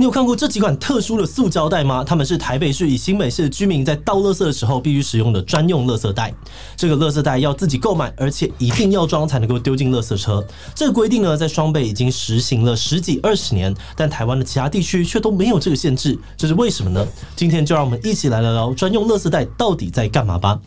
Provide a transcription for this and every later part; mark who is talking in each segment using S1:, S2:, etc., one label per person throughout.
S1: 你有看过这几款特殊的塑胶袋吗？它们是台北市以新北市居民在倒垃圾的时候必须使用的专用垃圾袋。这个垃圾袋要自己购买，而且一定要装才能够丢进垃圾车。这个规定呢，在双北已经实行了10几20年，但台湾的其他地区却都没有这个限制，这是为什么呢？今天就让我们一起来聊聊专用垃圾袋到底在干嘛吧。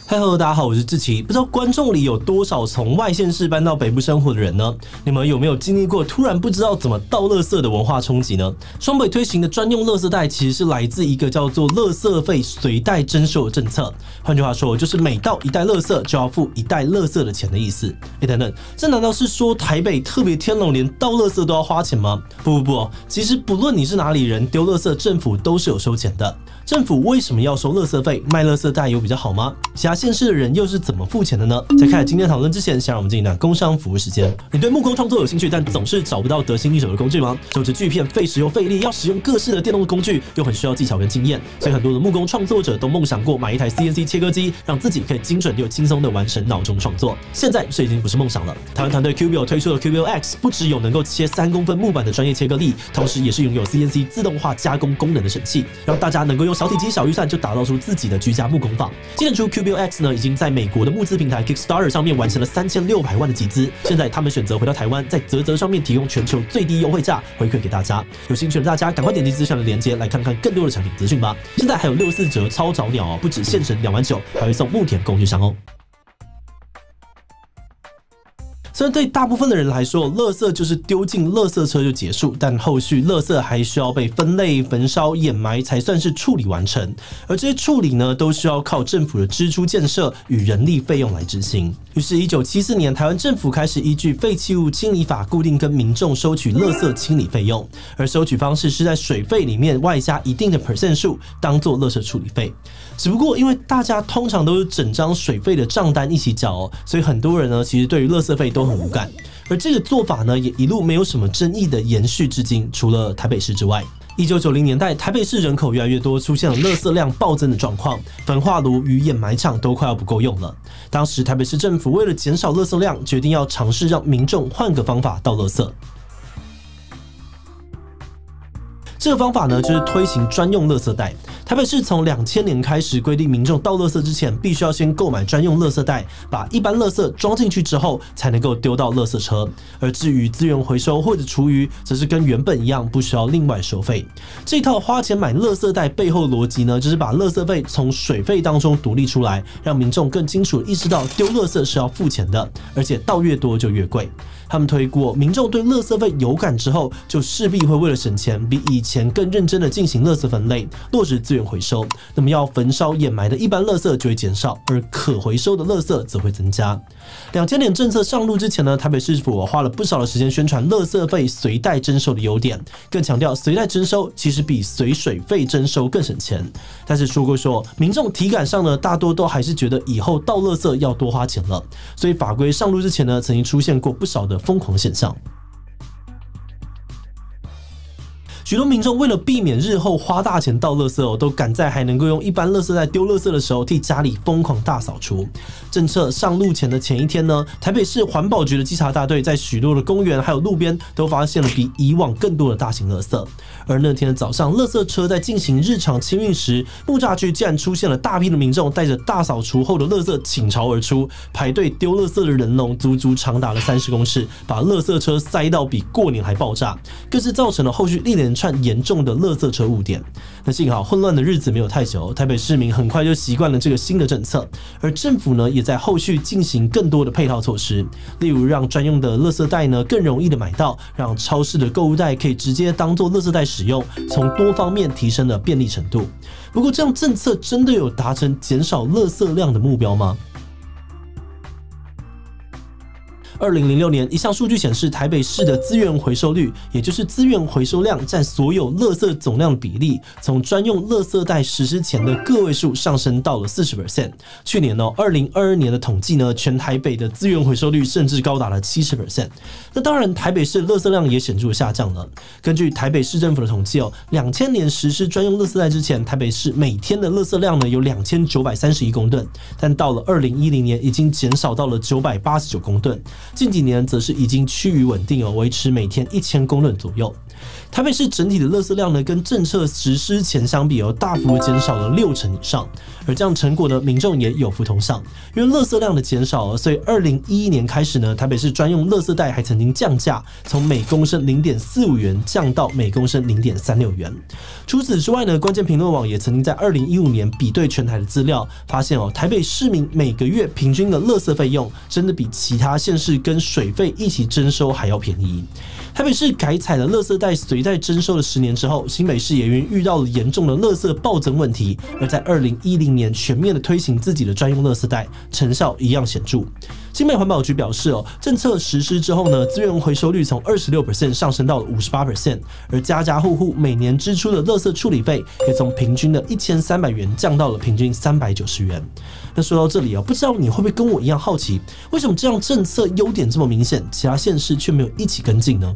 S1: Hello， 大家好，我是志奇。不知道观众里有多少从外县市搬到北部生活的人呢？你们有没有经历过突然不知道怎么倒垃圾的文化冲击呢？双北推行的专用垃圾袋其实是来自一个叫做垃圾费随袋征收的政策。换句话说，就是每倒一袋垃圾就要付一袋垃圾的钱的意思。等等，这难道是说台北特别天龙，连倒垃圾都要花钱吗？不，其实不论你是哪里人，丢垃圾政府都是有收钱的。政府为什么要收垃圾费？卖垃圾袋有比较好吗？其他县市的人又是怎么付钱的呢？在开始今天讨论之前，先让我们进一段工商服务时间。你对木工创作有兴趣，但总是找不到得心应手的工具吗？手持锯片费时又费力，要使用各式的电动工具，又很需要技巧跟经验，所以很多的木工创作者都梦想过买一台 CNC 切割机，让自己可以精准又轻松的完成脑中创作。现在这已经不是梦想了。台湾团队 QBO 推出的 QBO X 不只有能够切3公分木板的专业切割力，同时也是拥有 CNC 自动化加工功能的神器，让大家能够用小体积、小预算就打造出自己的居家木工坊。今年初 QBO X 呢，已经在美国的募资平台 Kickstarter 上面完成了3600万的集资。现在他们选择回到台湾，在嘖上面提供全球最低优惠价回馈给大家。有兴趣的大家赶快点击资讯的连结来看看更多的产品资讯吧。现在还有64折超早鸟哦，不止现省2万9，还会送木田工具箱哦。虽然对大部分的人来说，垃圾就是丢进垃圾车就结束，但后续垃圾还需要被分类、焚烧、掩埋才算是处理完成。而这些处理呢，都需要靠政府的支出建设与人力费用来执行。于是，1974年，台湾政府开始依据《废弃物清理法》固定跟民众收取垃圾清理费用，而收取方式是在水费里面外加一定的 percent 数，当做垃圾处理费。只不过，因为大家通常都是整张水费的账单一起缴哦，所以很多人呢，其实对于垃圾费都很无感。而这个做法呢，也一路没有什么争议的延续至今，除了台北市之外。1990年代，台北市人口越来越多，出现了垃圾量暴增的状况，焚化炉与掩埋场都快要不够用了。当时台北市政府为了减少垃圾量，决定要尝试让民众换个方法倒垃圾。这个方法呢，就是推行专用垃圾袋。台北市从2000年开始规定，民众倒垃圾之前，必须要先购买专用垃圾袋，把一般垃圾装进去之后，才能够丢到垃圾车。而至于资源回收或者厨余，则是跟原本一样，不需要另外收费。这套花钱买垃圾袋背后的逻辑呢，就是把垃圾费从水费当中独立出来，让民众更清楚地意识到丢垃圾是要付钱的，而且倒越多就越贵。他们推过，民众对垃圾费有感之后，就势必会为了省钱，比以前更认真的进行垃圾分类，落实资源回收。那么要焚烧掩埋的一般垃圾就会减少，而可回收的垃圾则会增加。2000年政策上路之前呢，台北市府花了不少的时间宣传垃圾费随袋征收的优点，更强调随袋征收其实比随水费征收更省钱。但是说，民众体感上呢，大多都还是觉得以后倒垃圾要多花钱了，所以法规上路之前呢，曾经出现过不少的疯狂现象。许多民众为了避免日后花大钱倒垃圾哦，都赶在还能够用一般垃圾袋丢垃圾的时候，替家里疯狂大扫除。政策上路前的前一天呢，台北市环保局的稽查大队在许多的公园还有路边都发现了比以往更多的大型垃圾。而那天的早上，垃圾车在进行日常清运时，木栅区竟然出现了大批的民众带着大扫除后的垃圾倾巢而出，排队丢垃圾的人龙足足长达了30公尺，把垃圾车塞到比过年还爆炸，更是造成了后续一连串严重的垃圾车误点。那幸好混乱的日子没有太久，台北市民很快就习惯了这个新的政策，而政府呢也在后续进行更多的配套措施，例如让专用的垃圾袋呢更容易的买到，让超市的购物袋可以直接当做垃圾袋使用，从多方面提升了便利程度。不过这样政策真的有达成减少垃圾量的目标吗？ 2006年一项数据显示，台北市的资源回收率，也就是资源回收量占所有垃圾总量的比例，从专用垃圾袋实施前的个位数上升到了40%。去年2022年的统计呢，全台北的资源回收率甚至高达了70%。那当然，台北市的垃圾量也显著下降了。根据台北市政府的统计2000年实施专用垃圾袋之前，台北市每天的垃圾量呢有2931公吨，但到了2010年已经减少到了989公吨。近几年则是已经趋于稳定维持每天1000公吨左右。台北市整体的垃圾量呢，跟政策实施前相比大幅减少了60%以上。而这样成果呢，民众也有福同享，因为垃圾量的减少所以2011年开始呢，台北市专用垃圾袋还曾经降价，从每公升0.45元降到每公升0.36元。除此之外呢，关键评论网也曾经在2015年比对全台的资料，发现台北市民每个月平均的垃圾费用真的比其他县市跟水费一起征收还要便宜。台北市改采了垃圾袋随袋征收的10年之后，新北市也因为遇到了严重的垃圾暴增问题，而在2010年全面的推行自己的专用垃圾袋，成效一样显著。新北环保局表示政策实施之后呢，资源回收率从26% 上升到了58%，而家家户户每年支出的垃圾处理费也从平均的1300元降到了平均390元。那说到这里不知道你会不会跟我一样好奇，为什么这样政策优点这么明显，其他县市却没有一起跟进呢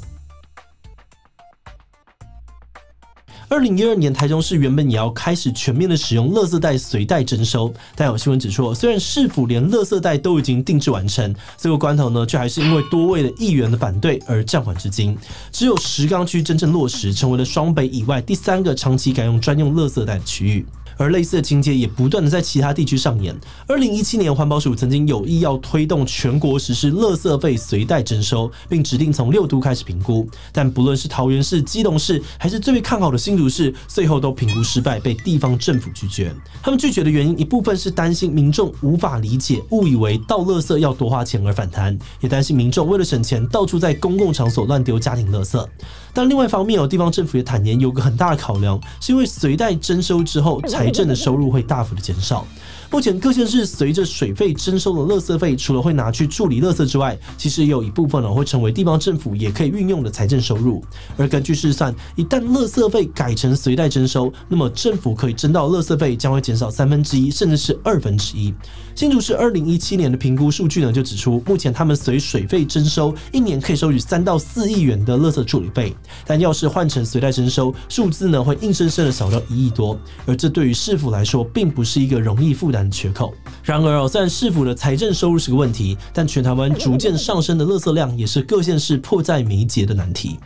S1: ？2012年，台中市原本也要开始全面的使用垃圾袋随袋征收，但有新闻指出，虽然市府连垃圾袋都已经定制完成，这个关头呢，却还是因为多位的议员的反对而暂缓至今。只有石冈区真正落实，成为了双北以外第3个长期改用专用垃圾袋的区域。而类似的情节也不断的在其他地区上演。2017年，环保署曾经有意要推动全国实施垃圾费随袋征收，并指定从6都开始评估。但不论是桃园市、基隆市，还是最被看好的新竹市，最后都评估失败，被地方政府拒绝。他们拒绝的原因，一部分是担心民众无法理解，误以为倒垃圾要多花钱而反弹，也担心民众为了省钱，到处在公共场所乱丢家庭垃圾。但另外一方面，地方政府也坦言，有个很大的考量，是因为随袋征收之后，财政的收入会大幅的减少。目前各县市随着水费征收的垃圾费，除了会拿去处理垃圾之外，其实也有一部分会成为地方政府也可以运用的财政收入。而根据试算，一旦垃圾费改成随袋征收，那么政府可以征到垃圾费将会减少1/3，甚至是1/2。新竹市2017年的评估数据呢，就指出，目前他们随水费征收，一年可以收取3到4亿元的垃圾处理费，但要是换成随袋征收，数字呢会硬生生的少到1亿多，而这对于市府来说，并不是一个容易负担的缺口。然而虽然市府的财政收入是个问题，但全台湾逐渐上升的垃圾量，也是各县市迫在眉睫的难题。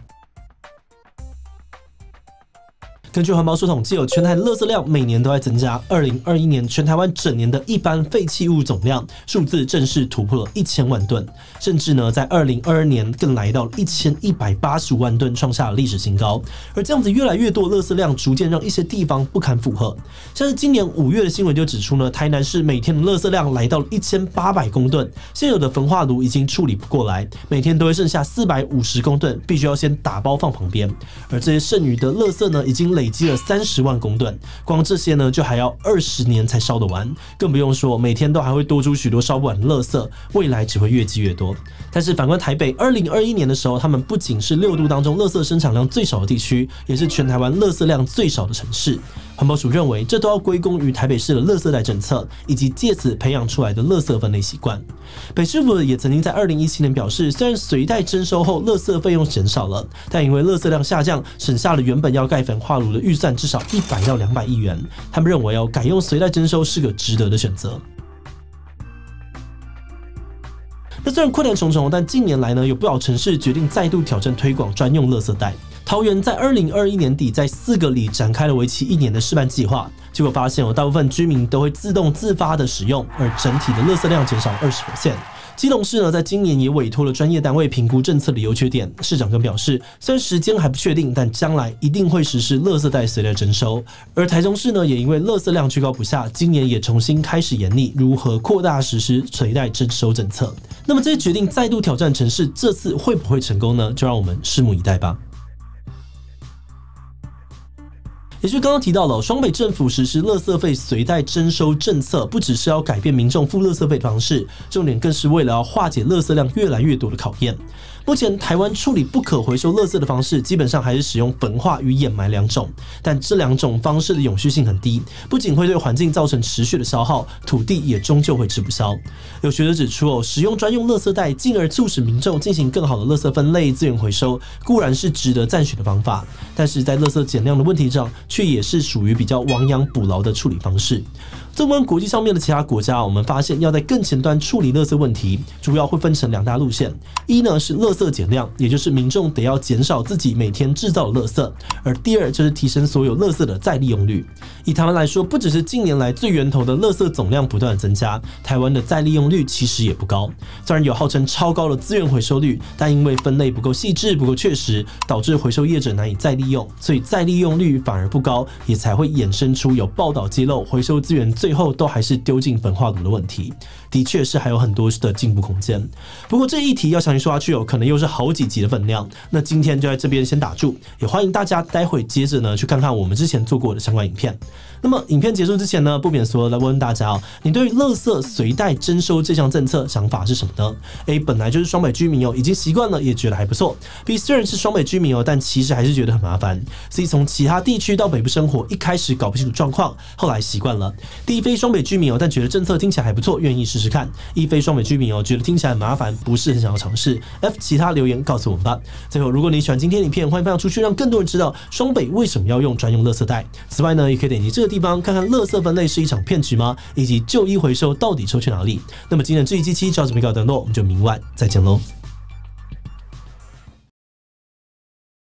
S1: 根据环保署统计，全台的垃圾量每年都在增加。2021年，全台湾整年的一般废弃物总量数字正式突破了1000万吨，甚至呢，在2022年更来到了1185万吨，创下了历史新高。而这样子越来越多的垃圾量，逐渐让一些地方不堪负荷。像是今年5月的新闻就指出呢，台南市每天的垃圾量来到了1800公吨，现有的焚化炉已经处理不过来，每天都会剩下450公吨，必须要先打包放旁边。而这些剩余的垃圾呢，已经累积了30万公吨，光这些呢就还要20年才烧得完，更不用说每天都还会多出许多烧不完的垃圾，未来只会越积越多。但是反观台北，2021年的时候，他们不仅是6都当中垃圾生产量最少的地区，也是全台湾垃圾量最少的城市。环保署认为，这都要归功于台北市的垃圾袋政策，以及借此培养出来的垃圾分类习惯。北市府也曾经在2017年表示，虽然随袋征收后垃圾费用减少了，但因为垃圾量下降，省下了原本要盖焚化炉的预算至少100到200亿元。他们认为改用随袋征收是个值得的选择。那虽然困难重重，但近年来呢，有不少城市决定再度挑战推广专用垃圾袋。桃园在2021年底在4个里展开了为期1年的示范计划，结果发现大部分居民都会自发的使用，而整体的垃圾量减少20%。基隆市呢，在今年也委托了专业单位评估政策的优缺点。市长更表示，虽然时间还不确定，但将来一定会实施垃圾袋随袋征收。而台中市呢，也因为垃圾量居高不下，今年也重新开始研拟如何扩大实施随袋征收政策。那么这些决定再度挑战城市，这次会不会成功呢？就让我们拭目以待吧。也就是刚刚提到了，双北政府实施垃圾费随袋征收政策，不只是要改变民众付垃圾费的方式，重点更是为了要化解垃圾量越来越多的考验。目前台湾处理不可回收垃圾的方式，基本上还是使用焚化与掩埋2种，但这2种方式的永续性很低，不仅会对环境造成持续的消耗，土地也终究会吃不消。有学者指出，使用专用垃圾袋，进而促使民众进行更好的垃圾分类、资源回收，固然是值得赞许的方法，但是在垃圾减量的问题上，却也是属于比较亡羊补牢的处理方式。纵观国际上面的其他国家，我们发现要在更前端处理垃圾问题，主要会分成2大路线。一呢是垃圾减量，也就是民众得要减少自己每天制造的垃圾；而第2就是提升所有垃圾的再利用率。以台湾来说，不只是近年来最源头的垃圾总量不断的增加，台湾的再利用率其实也不高。虽然有号称超高的资源回收率，但因为分类不够细致、不够确实，导致回收业者难以再利用，所以再利用率反而不高，也才会衍生出有报道揭露回收资源最后都还是丢进焚化炉的问题。的确是还有很多的进步空间。不过这一题要详细说下去可能又是好几集的分量。那今天就在这边先打住，也欢迎大家待会接着呢去看看我们之前做过的相关影片。那么影片结束之前呢，不免说来问问大家你对于垃圾随袋征收这项政策想法是什么呢 ？A 本来就是双北居民已经习惯了，也觉得还不错。B 虽然是双北居民但其实还是觉得很麻烦。C 从其他地区到北部生活，一开始搞不清楚状况，后来习惯了。D 非双北居民但觉得政策听起来还不错，愿意试试看。E 非双北居民觉得听起来很麻烦，不是很想要尝试。F 其他留言告诉我们吧。最后，如果你喜欢今天的影片，欢迎分享出去，让更多人知道双北为什么要用专用垃圾袋。此外呢，也可以点击这个地方看看垃圾分类是一场骗局吗？以及旧衣回收到底抽去哪里？那么今天的这一期就到这边告一段落，我们就明晚再见喽。